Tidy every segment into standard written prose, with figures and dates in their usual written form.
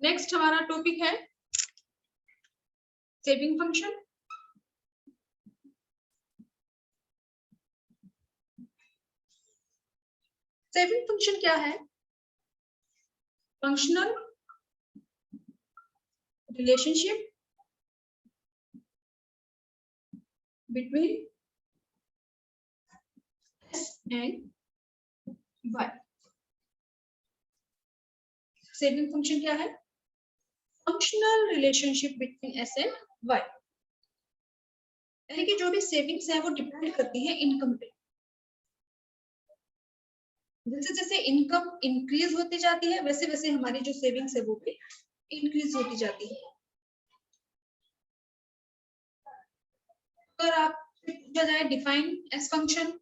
Next हमारा topic है saving function. Saving function क्या है? Functional relationship between S and Y। Saving function क्या है? Functional relationship between S and Y, यानी कि जो भी सेविंग्स है वो डिपेंड करती है इनकम पे। जैसे जैसे इनकम इंक्रीज होती जाती है वैसे वैसे हमारी जो सेविंग्स है वो भी इंक्रीज होती जाती है। अगर आप पूछा जाए define S function,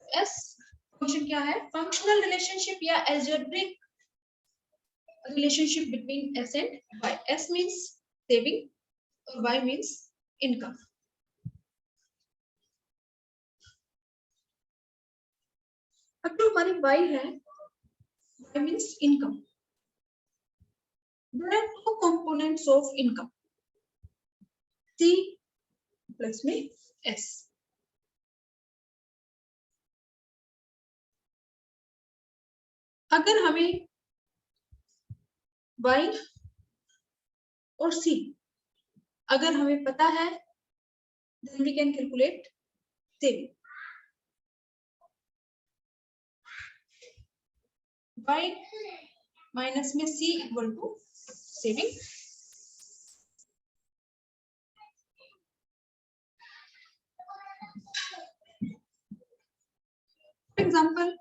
S function क्या है? फंक्शनल रिलेशनशिप या algebraic relationship between S and Y. S means saving और वाई मीन्स इनकम। अब जो हमारी वाई है, Y means income. There are two components of income, C plus में S। अगर हमें Y और C अगर हमें पता है, then we can calculate saving। Y minus में C equal to saving. For example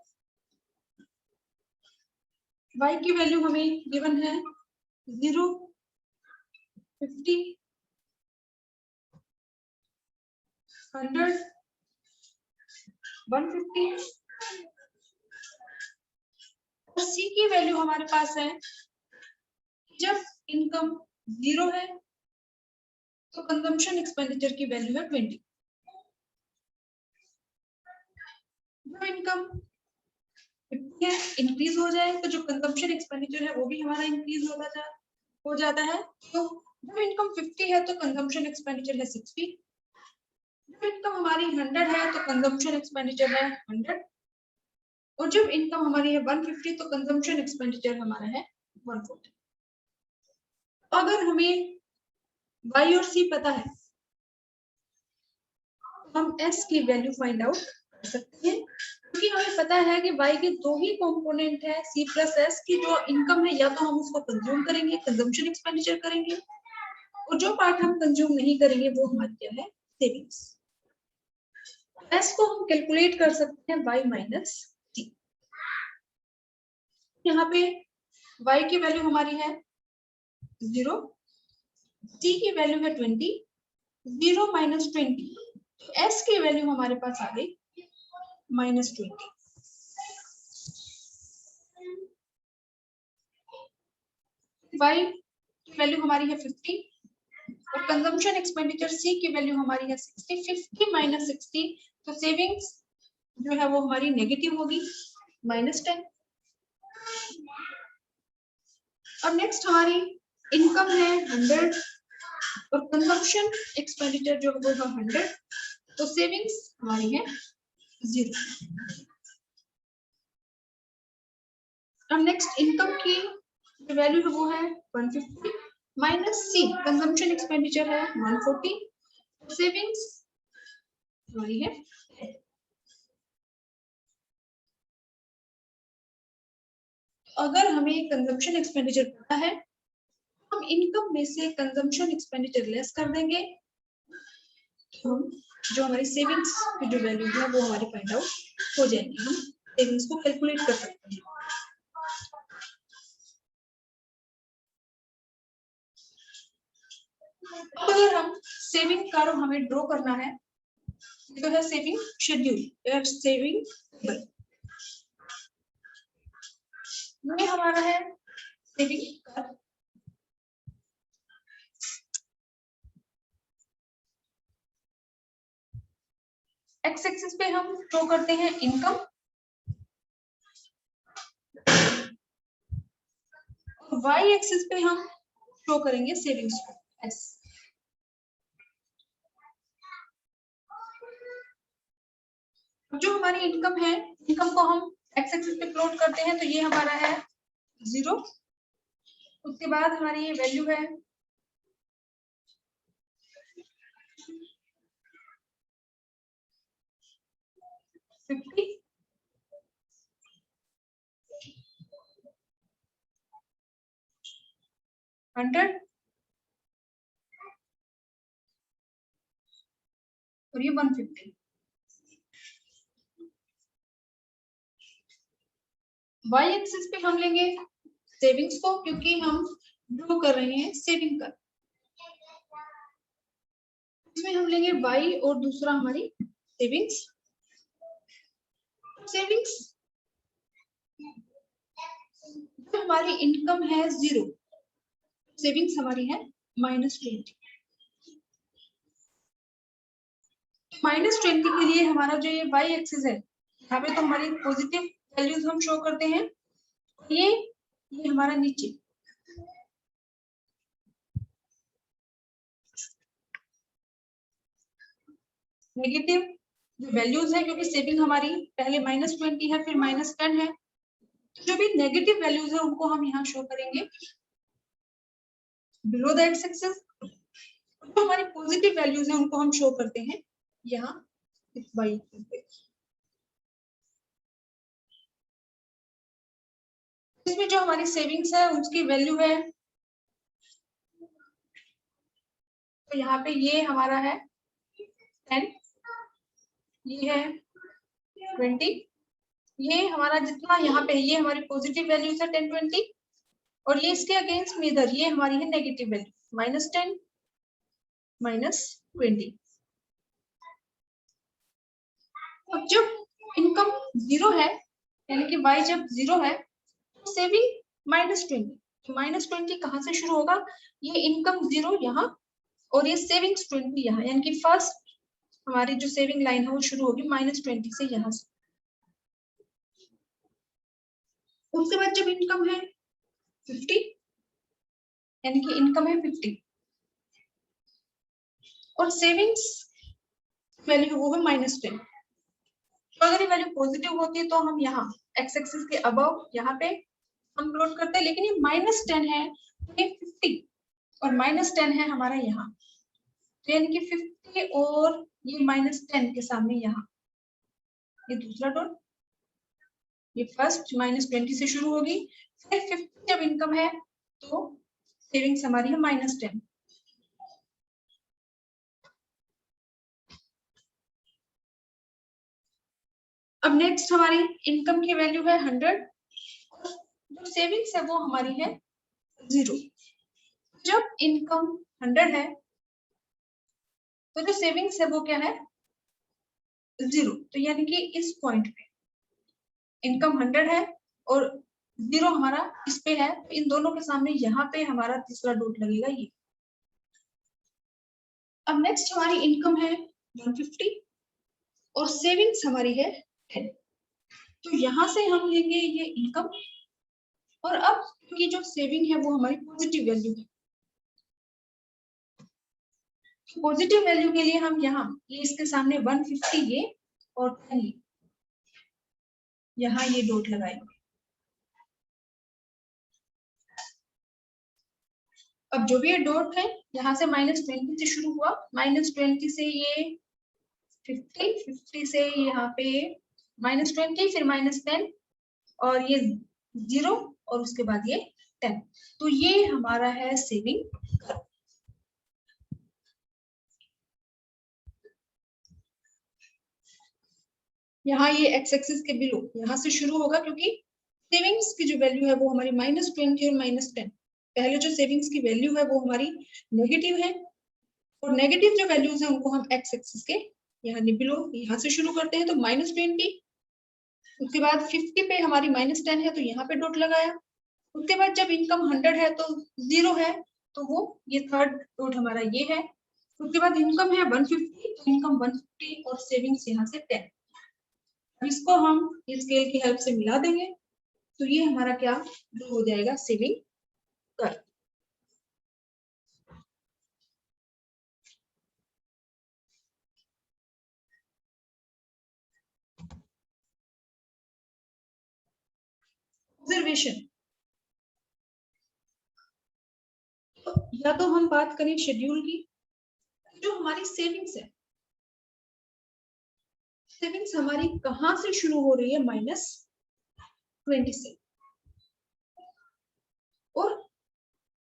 Y की वैल्यू हमें गिवन है 0, 50, 100, 150 और C की वैल्यू हमारे पास है जब इनकम 0 है तो कंजम्पशन एक्सपेंडिचर की वैल्यू है 20। जब इनकम 50 है, इंक्रीज हो जाए तो जो कंजम्पशन एक्सपेंडिचर है वो भी हमारा इंक्रीज हो जाता है। तो जब इनकम 50 है तो कंजम्पशन एक्सपेंडिचर है 60। जब इनकम हमारी 100 है तो कंजम्पशन एक्सपेंडिचर है 100 और जब इनकम हमारी है 150 तो कंजम्पशन एक्सपेंडिचर हमारा है 140। अगर हमें Y और C पता है तो हम S की वैल्यू फाइंड आउट कर सकते हैं, क्योंकि हमें पता है कि Y के दो ही कंपोनेंट है C प्लस S की। जो इनकम है या तो हम उसको कंज्यूम करेंगे, कंजम्पशन एक्सपेंडिचर करेंगे, और जो पार्ट हम कंज्यूम नहीं करेंगे वो हमारी क्या है? सेविंग्स। S को हम कैलकुलेट कर सकते हैं Y माइनस T। यहाँ पे Y की वैल्यू हमारी है 0, T की वैल्यू है 20, 0 माइनस 20 तो S की वैल्यू हमारे पास आ गई माइनस 20। Y की वैल्यू हमारी है 50 और कंजम्पशन एक्सपेंडिचर C की वैल्यू हमारी है 60। 50 माइनस 60 तो सेविंग्स जो है वो हमारी नेगेटिव होगी -10। और नेक्स्ट हमारी इनकम है 100 और कंजम्पशन एक्सपेंडिचर जो है वो 100 तो सेविंग्स हमारी है 0। और नेक्स्ट इनकम की जो वैल्यू है वो है 150 माइनस C कंजम्पशन एक्सपेंडिचर है 140 सेविंग्स हमारी है। अगर हमें कंजम्पशन एक्सपेंडिचर पता है हम इनकम में से कंजम्पशन एक्सपेंडिचर लेस कर देंगे तो हम जो हमारी सेविंग्स की जो वैल्यू है वो हमारी फाइंड आउट हो जाएगी। हम सेविंग्स को कैलकुलेट कर सकते हैं। अगर हम सेविंग का हमें ड्रॉ करना है तो है सेविंग शेड्यूल या सेविंग टेबल। ये हमारा है सेविंग का। एक्स एक्सिस पे हम शो करते हैं इनकम वाई एक्सिस पे हम शो करेंगे सेविंग्स को एस। जो हमारी इनकम है, इनकम को हम एक्स एक्सिस पे प्लॉट करते हैं, तो ये हमारा है 0। उसके बाद हमारी ये वैल्यू है 50। हंड्रेड और ये 150। वाई एक्सिस पे हम लेंगे सेविंग्स को, क्योंकि हम ड्रॉ कर रहे हैं सेविंग का। इसमें हम लेंगे वाई और दूसरा हमारी सेविंग्स। सेविंग्स जो हमारी इनकम है 0, सेविंग्स हमारी है -20। -20 के लिए हमारा जो ये वाई एक्सिस है, यहाँ पे तो हमारी पॉजिटिव वैल्यूज हम शो करते हैं। ये हमारा नीचे नेगेटिव जो वैल्यूज है, क्योंकि सेविंग हमारी पहले -20 है, फिर -10 है, तो जो भी नेगेटिव वैल्यूज है उनको हम यहाँ शो करेंगे बिलो द एक्स एक्सिस। जो हमारी पॉजिटिव वैल्यूज है उनको हम शो करते हैं यहाँ इस वाई एक्सिस पे। इसमें जो हमारी सेविंग्स है उसकी वैल्यू है, तो यहाँ पे ये हमारा है 10, ये है 20, ये हमारा जितना यहाँ पे ये हमारी पॉजिटिव वैल्यूज है 10, 20, और ये इसके अगेंस्ट में इधर ये हमारी है नेगेटिव वैल्यू -10, -20। अब जब इनकम 0 है, यानी कि y जब 0 है, तो सेविंग -20, तो -20 कहाँ से शुरू होगा? ये इनकम 0 यहाँ और ये सेविंग्स 20 यहाँ, यानी कि फर्स्ट हमारी जो सेविंग लाइन है वो शुरू होगी -20 से यहाँ से। उसके बाद जब इनकम है 50, यानी कि इनकम है 50 और सेविंग्स वैल्यू वो है -10। तो अगर ये वैल्यू पॉजिटिव होती है तो हम यहाँ एक्स एक्सिस के अबव यहाँ पे हम प्लॉट करते हैं, लेकिन ये -10 है तो ये 50 और -10 है हमारा यहाँ, तो यानी कि 50 और ये -10 के सामने यहाँ ये दूसरा डॉट, ये फर्स्ट -20 से शुरू होगी, फिर 50 जब इनकम है तो सेविंग्स हमारी है -10। अब नेक्स्ट हमारी इनकम की वैल्यू है 100, जो सेविंग्स है वो हमारी है 0। जब इनकम 100 है तो जो सेविंग्स है वो क्या है 0, तो यानी कि इस पॉइंट पे इनकम 100 है और 0 हमारा इस पे है, तो इन दोनों के सामने यहाँ पे हमारा तीसरा डॉट लगेगा ये। अब नेक्स्ट हमारी इनकम है 150 और सेविंग्स हमारी है 10, तो यहाँ से हम लेंगे ये इनकम, और अब ये जो सेविंग है वो हमारी पॉजिटिव वैल्यू है, पॉजिटिव वैल्यू के लिए हम यहाँ ये इसके सामने 150 ये और 10 ये यहाँ ये डॉट लगाएंगे। अब जो भी ये डॉट है यहाँ से -20 से शुरू हुआ, -20 से ये 50, 50 से यहाँ पे -20, फिर -10 और ये 0 और उसके बाद ये 10, तो ये हमारा है सेविंग। यहाँ ये एक्स एक्सिस के बिलो यहाँ से शुरू होगा, क्योंकि सेविंग्स की जो वैल्यू है वो हमारी -20 और -10, पहले जो सेविंग्स की वैल्यू है वो हमारी नेगेटिव है, और नेगेटिव जो वैल्यूज है उनको हम एक्स एक्सिस के यहाँ बिलो यहाँ से शुरू करते हैं, तो -20, उसके बाद 50 पे हमारी -10 है तो यहाँ पे डॉट लगाया, उसके बाद जब इनकम 100 है तो 0 है तो वो ये थर्ड डॉट हमारा ये है, उसके बाद इनकम है 150 तो इनकम 150 और सेविंग्स यहाँ से 10। इसको हम स्केल की हेल्प से मिला देंगे तो ये हमारा क्या हो जाएगा सेविंग ऑब्जर्वेशन, या तो हम बात करें शेड्यूल की, जो हमारी सेविंग्स है, सेविंग्स हमारी कहां से शुरू हो रही है, -20 से। और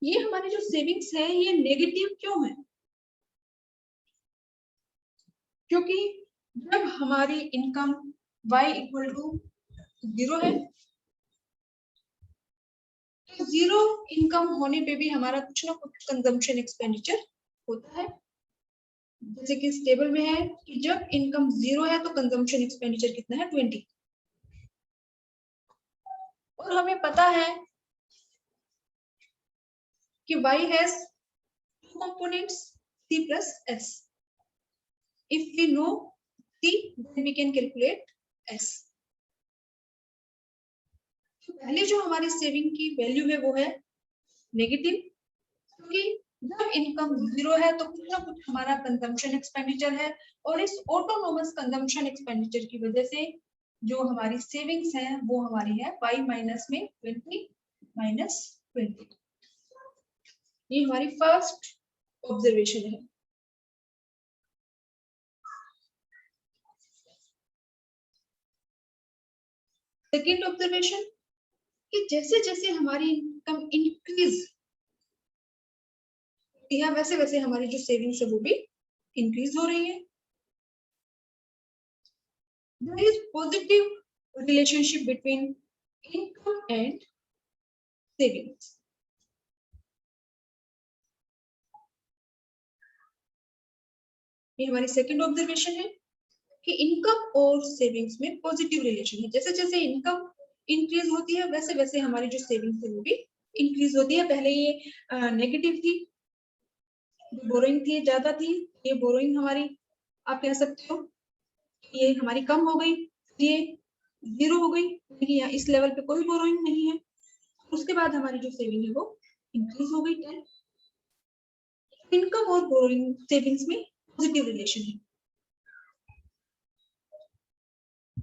ये हमारी जो सेविंग्स है ये नेगेटिव क्यों है? क्योंकि जब हमारी इनकम y इक्वल टू 0 है, तो 0 इनकम होने पे भी हमारा कुछ ना कुछ कंजम्पशन एक्सपेंडिचर होता है। जैसे कि इस टेबल में है कि जब इनकम 0 है तो कंजम्पशन एक्सपेंडिचर कितना है, 20। और हमें पता है कि y has two components, c plus s. If we know c, then we can calculate s. तो पहले जो हमारी सेविंग की वैल्यू है वो है नेगेटिव, क्योंकि जब इनकम 0 है तो कुछ ना कुछ हमारा कंजम्पशन एक्सपेंडिचर है, और इस ऑटोनोमस कंजम्पशन एक्सपेंडिचर की वजह से जो हमारी सेविंग्स है वो हमारी है y माइनस में 20 माइनस 20। ये हमारी फर्स्ट ऑब्जर्वेशन है। सेकेंड ऑब्जर्वेशन कि जैसे जैसे हमारी इनकम इंक्रीज है वैसे वैसे हमारी जो सेविंग्स है वो भी इंक्रीज हो रही है। There is positive relationship between income and savings. ये हमारी सेकंड ऑब्जर्वेशन है कि इनकम और सेविंग्स में पॉजिटिव रिलेशन है। जैसे जैसे इनकम इंक्रीज होती है वैसे वैसे हमारी जो सेविंग्स है वो भी इंक्रीज होती है। पहले ये नेगेटिव थी, जो बोरोइंग थी ज्यादा थी, ये बोरोइंग हमारी आप कह सकते हो ये हमारी कम हो गई, ये 0 हो गई, लेकिन इस लेवल पे कोई बोरोइंग नहीं है। उसके बाद हमारी जो सेविंग है वो इंक्रीज हो गई 10। इनकम और बोरोइंग सेविंग्स में पॉजिटिव रिलेशन है।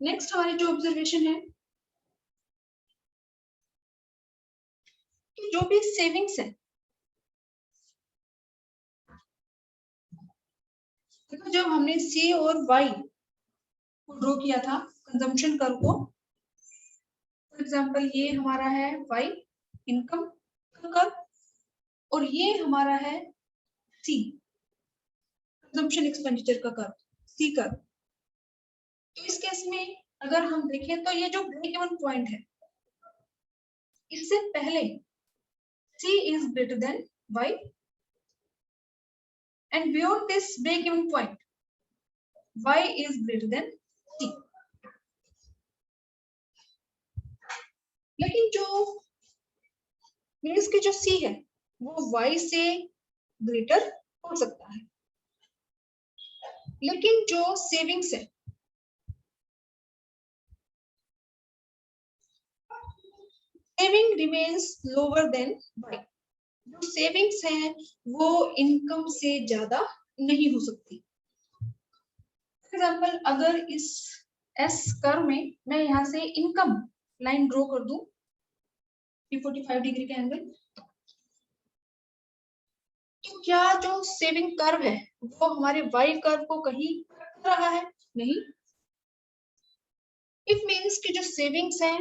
नेक्स्ट हमारी जो ऑब्जर्वेशन है कि जो भी सेविंग्स है, तो जब हमने C और Y को ड्रॉ किया था कंजम्पशन कर्व को, फॉर एग्जांपल ये हमारा है Y इनकम कर्व और ये हमारा है C कंजम्पशन एक्सपेंडिचर का कर्व, C कर्व। तो इस केस में अगर हम देखें तो ये जो ब्रेक इवन पॉइंट है, इससे पहले C is greater than Y and beyond this break even point Y is greater than C। लेकिन जो मीन्स की जो C है वो Y से ग्रेटर हो सकता है, लेकिन जो सेविंग्स है saving remains lower than Y। जो सेविंग्स है वो इनकम से ज्यादा नहीं हो सकती। फॉर एग्जाम्पल अगर इस S कर्व में मैं यहाँ से इनकम लाइन ड्रॉ कर दूं 45 डिग्री के एंगल, तो क्या जो सेविंग कर्व है वो हमारे Y कर्व को कहीं कर रहा है? नहीं। इट मीन्स कि जो सेविंग्स है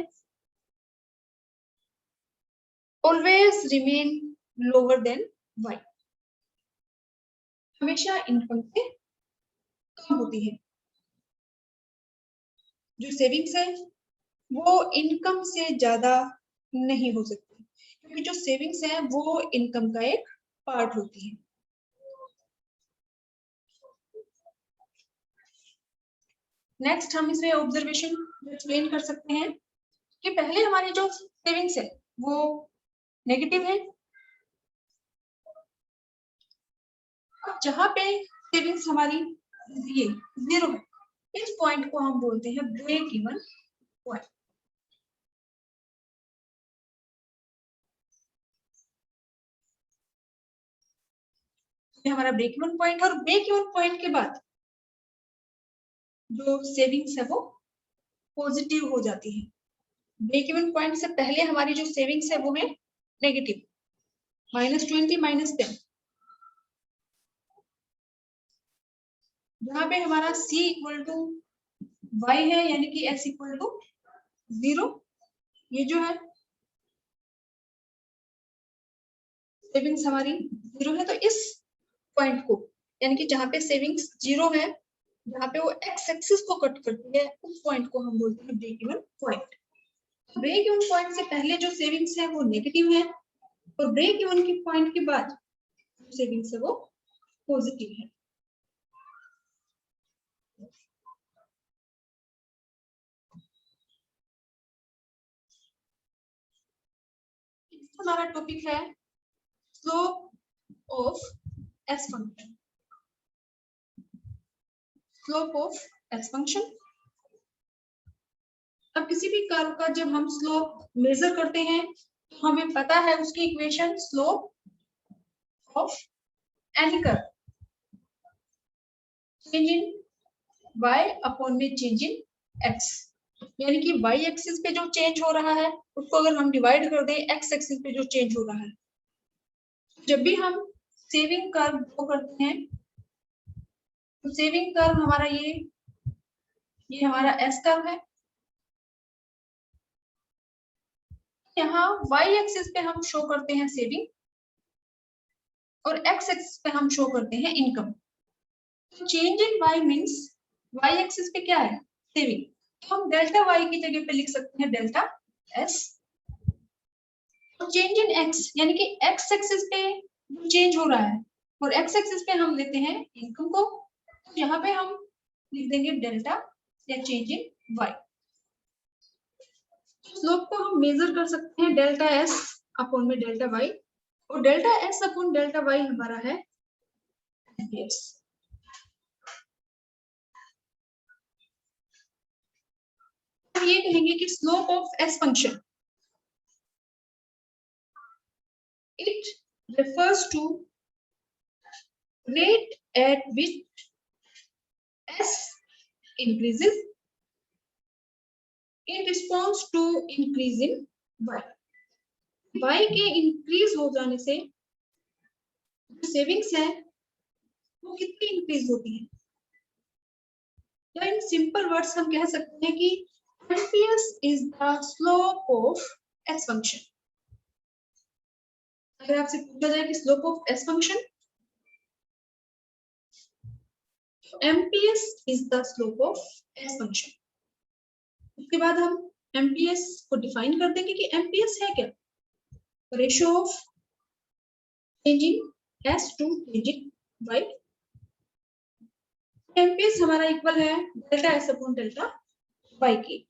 always remain lower than Y, हमेशा इनकम से कम होती है। जो सेविंग्स है वो इनकम से ज्यादा नहीं हो सकती, क्योंकि जो सेविंग्स है वो इनकम का एक पार्ट होती है। नेक्स्ट हम इसमें ऑब्जर्वेशन एक्सप्लेन कर सकते हैं कि पहले हमारी जो सेविंग्स है वो नेगेटिव है, जहां पे सेविंग्स हमारी ये 0 है, इस पॉइंट को हम बोलते हैं ब्रेक इवन पॉइंट। ये हमारा ब्रेक इवन पॉइंट, और ब्रेक इवन पॉइंट के बाद जो सेविंग्स है वो पॉजिटिव हो जाती है। ब्रेक इवन पॉइंट से पहले हमारी जो सेविंग्स है वो है नेगेटिव, -20 -10। यहाँ पे हमारा C इक्वल टू Y है, यानी कि S इक्वल टू 0। ये जो है सेविंग्स हमारी 0 है, तो इस पॉइंट को, यानी कि जहाँ पे सेविंग्स 0 है, जहाँ पे वो एक्स एक्सिस को कट करती है, उस पॉइंट को हम बोलते हैं break even point. Break even point से पहले जो सेविंग्स है वो नेगेटिव है, और ब्रेक इवन की पॉइंट के बाद सेविंग्स है वो पॉजिटिव है। हमारा टॉपिक है slope of S function. Slope of S function. अब किसी भी कर्व का जब हम स्लोप मेजर करते हैं तो हमें पता है उसकी equation, slope of any curve change in y upon में चेंज इन x, यानी कि y एक्सिस पे जो चेंज हो रहा है उसको अगर हम डिवाइड कर दें x एक्सिस पे जो चेंज हो रहा है। जब भी हम सेविंग कर्व ड्रॉ करते हैं तो सेविंग कर्व हमारा ये हमारा S कर्व है। यहाँ y एक्सिस पे हम शो करते हैं सेविंग, और x एक्सिस पे हम शो करते हैं income. Change in y means y axis पे क्या है, सेविंग, तो हम डेल्टा y की जगह पे लिख सकते हैं डेल्टा s। और चेंज इन x यानी कि x एक्सिस पे चेंज हो रहा है, और x एक्सिस पे हम लेते हैं इनकम को, तो यहाँ पे हम लिख देंगे डेल्टा या चेंज इन y। स्लोप को हम मेजर कर सकते हैं डेल्टा s अपॉन में डेल्टा y, और delta s upon delta y हमारा है एम्पियर्स। ये कहेंगे कि slope of S function, it refers to rate at which s increases in response to increase in y। y के इंक्रीज हो जाने से जो सेविंग्स है वो कितनी इंक्रीज होती है, या इन सिंपल वर्ड्स हम कह सकते हैं कि amperes is the slope of S function. अगर आपसे पूछा जाए कि slope of S function, amperes is the slope of S function. उसके बाद हम एम्पियर्स को डिफाइन कर देंगे कि एम्पियर्स है क्या, ratio of changing S to changing Y. MPS हमारा इक्वल है delta S upon delta Y की।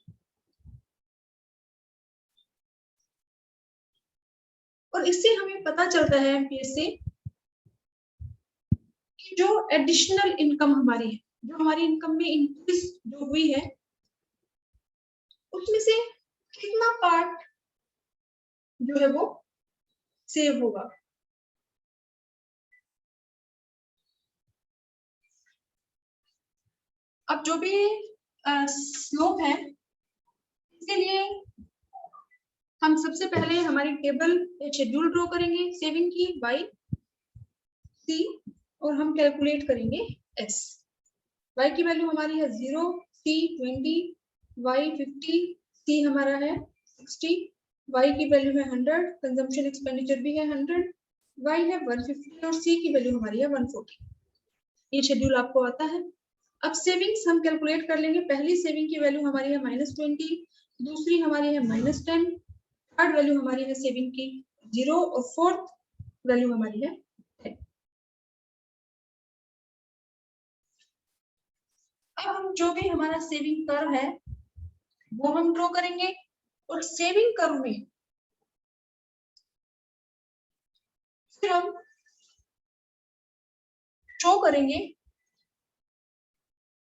और इससे हमें पता चलता है एम्पियर्स से कि जो एडिशनल इनकम हमारी है, जो हमारी इनकम में इंक्रीज जो हुई है, उसमें से कितना पार्ट जो है वो सेव होगा। अब जो भी स्लोप है, इसके लिए हम सबसे पहले हमारी टेबल शेड्यूल ड्रॉ करेंगे सेविंग की बाई सी, और हम कैलकुलेट करेंगे एस। y की वैल्यू हमारी है 0, c 20, y 50, c हमारा है 60, y की वैल्यू है 100, कंजम्पशन एक्सपेंडिचर भी है 100, y है 150 और c की वैल्यू हमारी है 140। ये शेड्यूल आपको आता है। अब सेविंग्स हम कैलकुलेट कर लेंगे। पहली सेविंग की वैल्यू हमारी है -20, दूसरी हमारी है -10, थर्ड वैल्यू हमारी है सेविंग की 0, और फोर्थ वैल्यू हमारी है 10। अब हम जो भी हमारा सेविंग कर्व है वो हम ड्रॉ करेंगे, और सेविंग कर्व में फिर हम शो करेंगे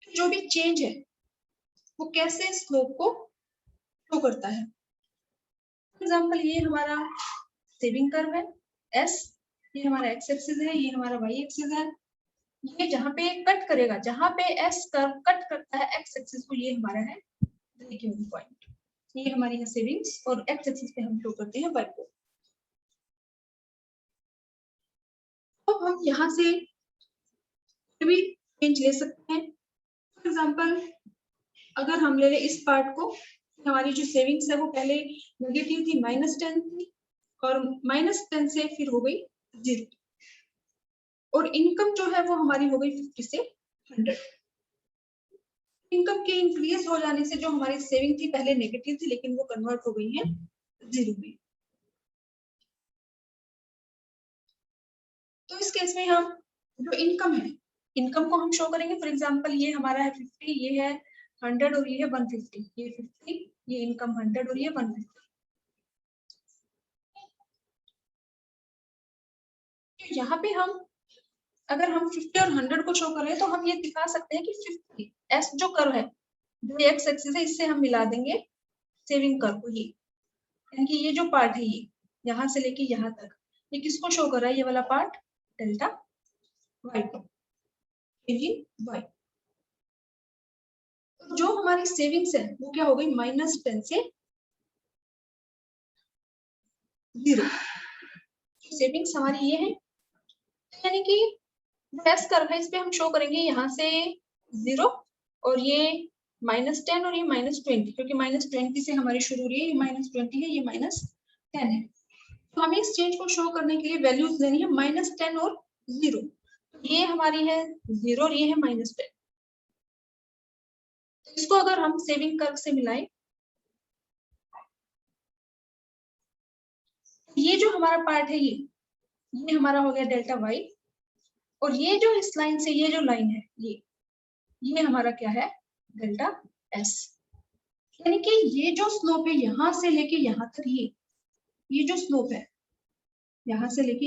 जो भी चेंज है वो कैसे स्लोप को शो करता है। फॉर एग्जाम्पल ये हमारा सेविंग कर्व है एस, ये हमारा एक्स एक्सिस है, ये हमारा वाई एक्सिस है। ये जहां पे कट करेगा, जहां पे एस कर्व कट करता है एक्स एक्सिस को, ये हमारा है ब्रेक इवन पॉइंट। ये हमारी है सेविंग्स और एक्स एक्सिस पे हम शो करते हैं वाई को। तो हम यहाँ से भी चेंज ले सकते हैं। फॉर एग्जाम्पल अगर हम ले लें इस पार्ट को, हमारी जो सेविंग्स है वो पहले नेगेटिव थी, -10 थी, और -10 से फिर हो गई 0, और इनकम जो है वो हमारी हो गई 50 से 100। इनकम के इंक्रीज हो जाने से जो हमारी सेविंग थी पहले नेगेटिव थी, लेकिन वो कन्वर्ट हो गई है 0 में। तो इस केस में हम जो इनकम है, इनकम को हम शो करेंगे। फॉर एग्जांपल ये हमारा है 50, ये है 100 और ये है 150। ये 50, ये इनकम 100 और ये 150। तो यहाँ पे हम अगर हम 50 और 100 को शो करें तो हम ये दिखा सकते हैं कि 50 एस जो कर्व है, जो एक्स एक्सिस है, इससे हम मिला देंगे सेविंग कर्व को। ये यानी कि ये जो पार्ट है ये यहाँ से लेके यहाँ तक, ये किसको शो कर रहा है? ये वाला पार्ट डेल्टा वाई को, वाई। जो हमारी सेविंग्स है वो क्या हो गई? -10 से 0। सेविंग्स हमारी ये है, यानी कि एस कर्व है, इस पे हम शो करेंगे यहाँ से 0 और ये -10 और ये -20, क्योंकि -20 से हमारी शुरू हो रही है, ये -20 है, ये -10 है। तो हमें इस चेंज को शो करने के लिए वैल्यूज लेनी है -10 और 0। ये हमारी है 0 और ये है -10। तो इसको अगर हम सेविंग कर्व से मिलाएं, ये जो हमारा पार्ट है ये हमारा हो गया डेल्टा वाई, और ये जो इस लाइन से ये जो लाइन है ये हमारा क्या है? Delta S. यानी कि ये जो स्लोप है यहाँ से लेके यहाँ तक, ये जो स्लोप है यहाँ से लेके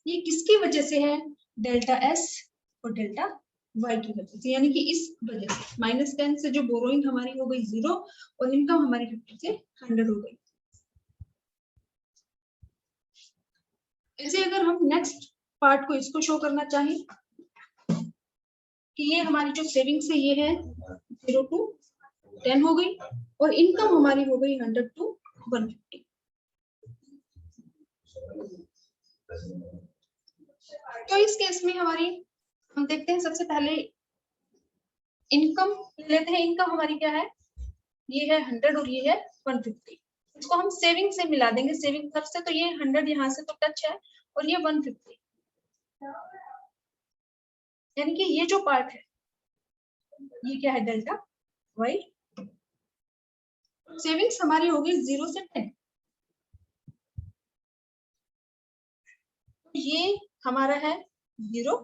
ये किसकी वजह से है? डेल्टा एस और डेल्टा वाई की वजह से। यानी कि इस वजह से -10 से जो बोरोइंग हमारी हो गई 0 और इनकम हमारी 50 से 100 हो गई। ऐसे अगर हम नेक्स्ट पार्ट को इसको शो करना चाहें कि ये हमारी जो सेविंग्स है ये है 0 to 10 हो गई, और इनकम हमारी हो गई 100 to 150। तो इस केस में हमारी हम देखते हैं सबसे पहले इनकम लेते हैं। इनकम हमारी क्या है? ये है 100 और ये है 150। इसको हम सेविंग से मिला देंगे, सेविंग कर्व से। तो ये 100 यहाँ से तो टच है और ये 150, यानी कि ये जो पार्ट है ये क्या है? Delta Y. सेविंग्स हमारी होगी 0 से 10। ये हमारा है 0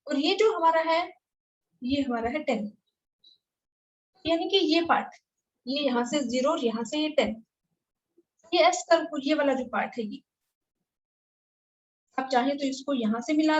और ये जो हमारा है ये हमारा है 10, यानी कि ये पार्ट ये यहाँ से 0 और यहाँ से ये 10, ये एस कर्व, ये वाला जो पार्ट है ये आप चाहे तो इसको यहाँ से मिला दें।